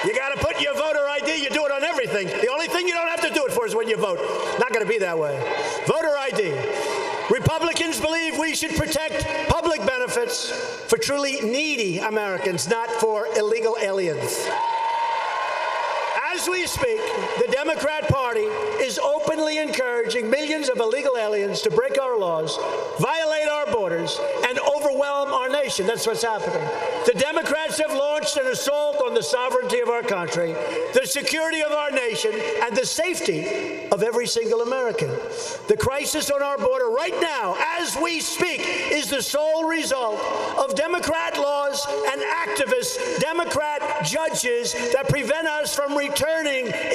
You got to put your voter ID. You do it on everything. The only thing you don't have to do it for is when you vote. Not going to be that way. Voter ID. Republicans believe we should protect public benefits for truly needy Americans, not for illegal aliens. As we speak, the Democrat Party is openly encouraging millions of illegal aliens to break our laws, violate our borders, and overwhelm our nation. That's what's happening. The Democrats have launched an assault on the sovereignty of our country, the security of our nation, and the safety of every single American. The crisis on our border right now, as we speak, is the sole result of Democrat laws and activist Democrat judges that prevent us from returning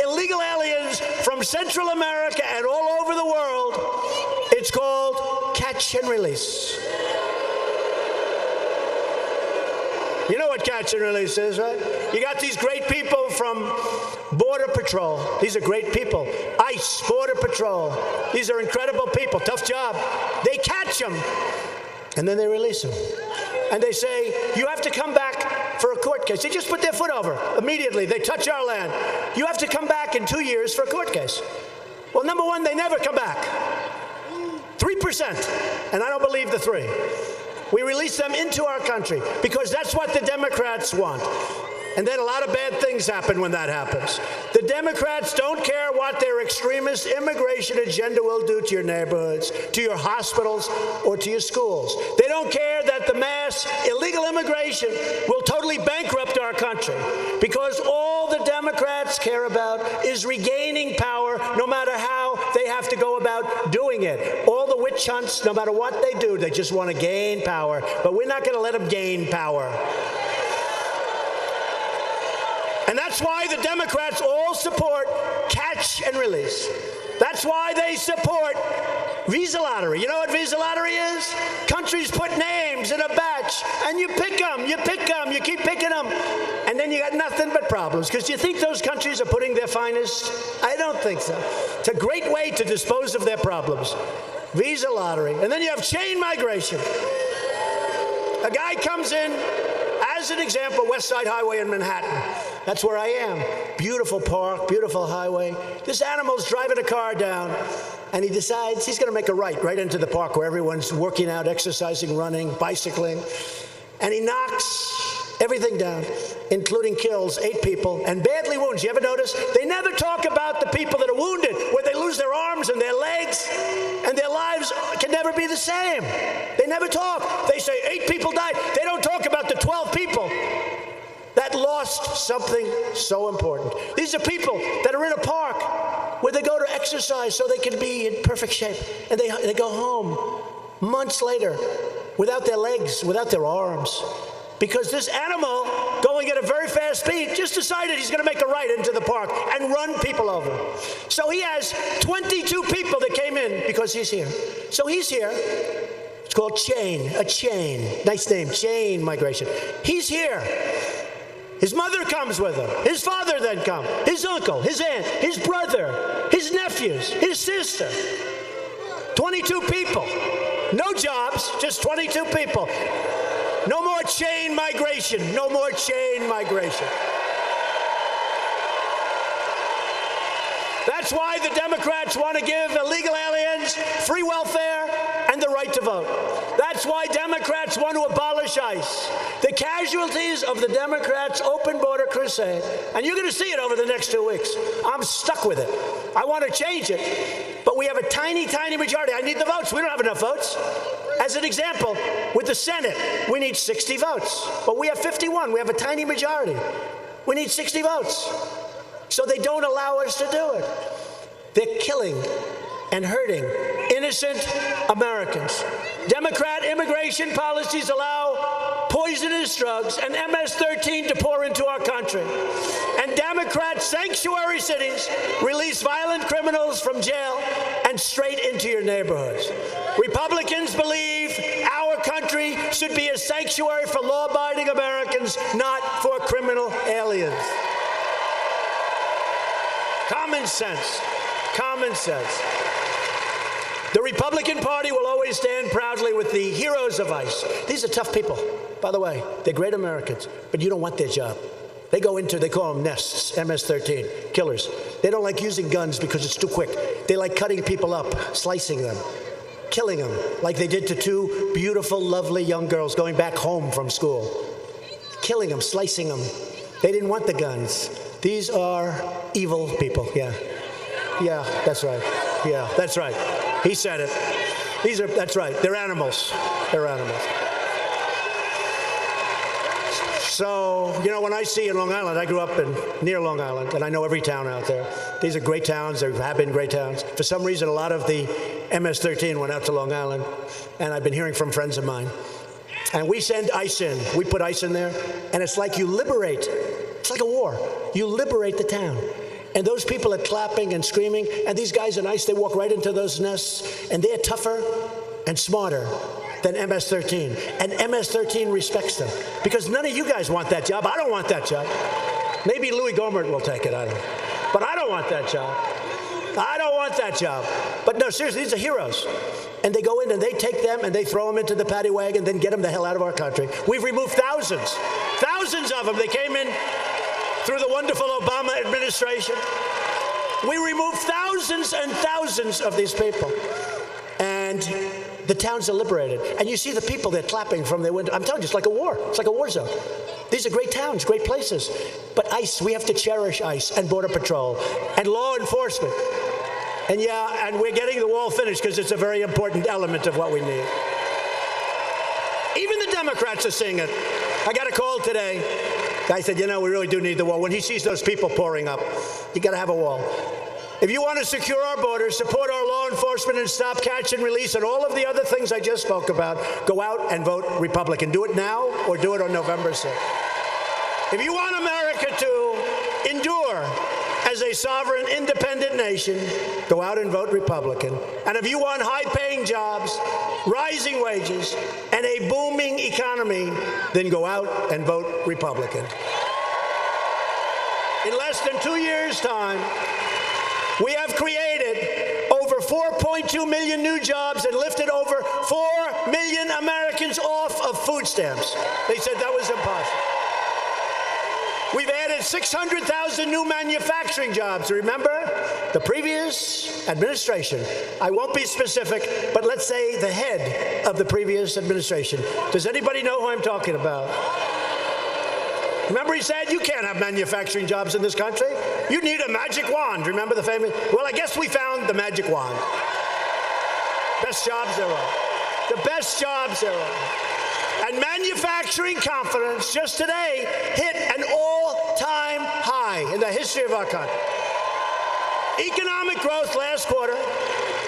illegal aliens from Central America and all over the world. It's called catch and release. You know what catch and release is, right? You got these great people from Border Patrol. These are great people. ICE, Border Patrol. These are incredible people. Tough job. They catch them, and then they release them. And they say, you have to come back for a court case. They just put their foot over immediately. They touch our land. You have to come back in 2 years for a court case. Well, number one, they never come back. 3%. And I don't believe the 3. We release them into our country because that's what the Democrats want. And then a lot of bad things happen when that happens. The Democrats don't care what their extremist immigration agenda will do to your neighborhoods, to your hospitals, or to your schools. They don't care that the mass illegal immigration will totally bankrupt our country, because all the Democrats care about is regaining power, no matter how they have to go about doing it. All the witch hunts, no matter what they do, they just want to gain power. But we're not going to let them gain power. And that's why the Democrats all support catch and release. That's why they support visa lottery. You know what visa lottery is? Countries put names in a batch, and you pick them, you keep picking them, and then you got nothing but problems. Because you think those countries are putting their finest? I don't think so. It's a great way to dispose of their problems. Visa lottery. And then you have chain migration. A guy comes in, as an example, West Side Highway in Manhattan. That's where I am. Beautiful park, beautiful highway. This animal's driving a car down, and he decides he's going to make a right into the park where everyone's working out, exercising, running, bicycling. And he knocks everything down, including kills 8 people and badly wounds. You ever notice? They never talk about the people that are wounded, where they lose their arms and their legs, and their lives can never be the same. They never talk. They say 8 people died. They don't talk about the 12 people that lost something so important. These are people that are in a park where they go to exercise so they can be in perfect shape. And they go home months later without their legs, without their arms. Because this animal, going at a very fast speed, just decided he's going to make a right into the park and run people over. So he has 22 people that came in because he's here. So he's here. It's called a chain. Nice name, chain migration. He's here. His mother comes with him. His father then comes. His uncle, his aunt, his brother, his nephews, his sister. 22 people. No jobs, just 22 people. No more chain migration. No more chain migration. That's why the Democrats want to give illegal aliens free welfare and the right to vote. That's why Democrats want to abolish ICE. The casualties of the Democrats' open border crusade, and you're going to see it over the next 2 weeks. I'm stuck with it. I want to change it, but we have a tiny, tiny majority. I need the votes. We don't have enough votes. As an example, with the Senate, we need 60 votes, but we have 51. We have a tiny majority. We need 60 votes. So they don't allow us to do it. They're killing and hurting innocent Americans. Democrat immigration policies allow poisonous drugs and MS-13 to pour into our country. And Democrat sanctuary cities release violent criminals from jail and straight into your neighborhoods. Republicans believe our country should be a sanctuary for law-abiding Americans, not for criminal aliens. Common sense. Common sense. The Republican Party will always stand proudly with the heroes of ICE. These are tough people, by the way. They're great Americans, but you don't want their job. They call them nests, MS-13, killers. They don't like using guns because it's too quick. They like cutting people up, slicing them, killing them, like they did to two beautiful, lovely young girls going back home from school. Killing them, slicing them. They didn't want the guns. These are evil people, yeah. Yeah, that's right. Yeah, that's right. He said it. That's right. They're animals. They're animals. So, when I see in Long Island, I grew up near Long Island, and I know every town out there. These are great towns. There have been great towns. For some reason, a lot of the MS-13 went out to Long Island, and I've been hearing from friends of mine. And we send ICE in. We put ICE in there, and it's like you liberate. It's like a war. You liberate the town. And those people are clapping and screaming, and these guys in ICE, they walk right into those nests, and they're tougher and smarter than MS-13. And MS-13 respects them. Because none of you guys want that job. I don't want that job. Maybe Louis Gohmert will take it, I don't know. But I don't want that job. I don't want that job. But no, seriously, these are heroes. And they go in and they take them and they throw them into the paddy wagon, then get them the hell out of our country. We've removed thousands of them. They came in through the wonderful Obama administration. We removed thousands and thousands of these people. And the towns are liberated. And you see the people, they're clapping from their window. I'm telling you, it's like a war. It's like a war zone. These are great towns, great places. But ICE, we have to cherish ICE and Border Patrol and law enforcement. And and we're getting the wall finished because it's a very important element of what we need. Even the Democrats are seeing it. I got a call today. Guy said, we really do need the wall. When he sees those people pouring up, you got to have a wall. If you want to secure our borders, support our law enforcement, and stop catch and release, and all of the other things I just spoke about, go out and vote Republican. Do it now or do it on November 6th. If you want America to endure as a sovereign, independent nation, go out and vote Republican. And if you want high-paying jobs, rising wages, and a booming economy, then go out and vote Republican. In less than 2 years' time, we have created over 4.2 million new jobs and lifted over 4 million Americans off of food stamps. They said that was impossible. We've added 600,000 new manufacturing jobs. Remember, the previous administration, I won't be specific, but let's say the head of the previous administration. Does anybody know who I'm talking about? Remember he said, you can't have manufacturing jobs in this country. You need a magic wand. Remember the famous? Well, I guess we found the magic wand. Best jobs there are. The best jobs there are. And manufacturing confidence just today hit an all-time high in the history of our country. Economic growth last quarter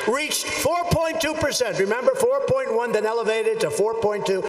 reached 4.2%. Remember, 4.1, then elevated to 4.2.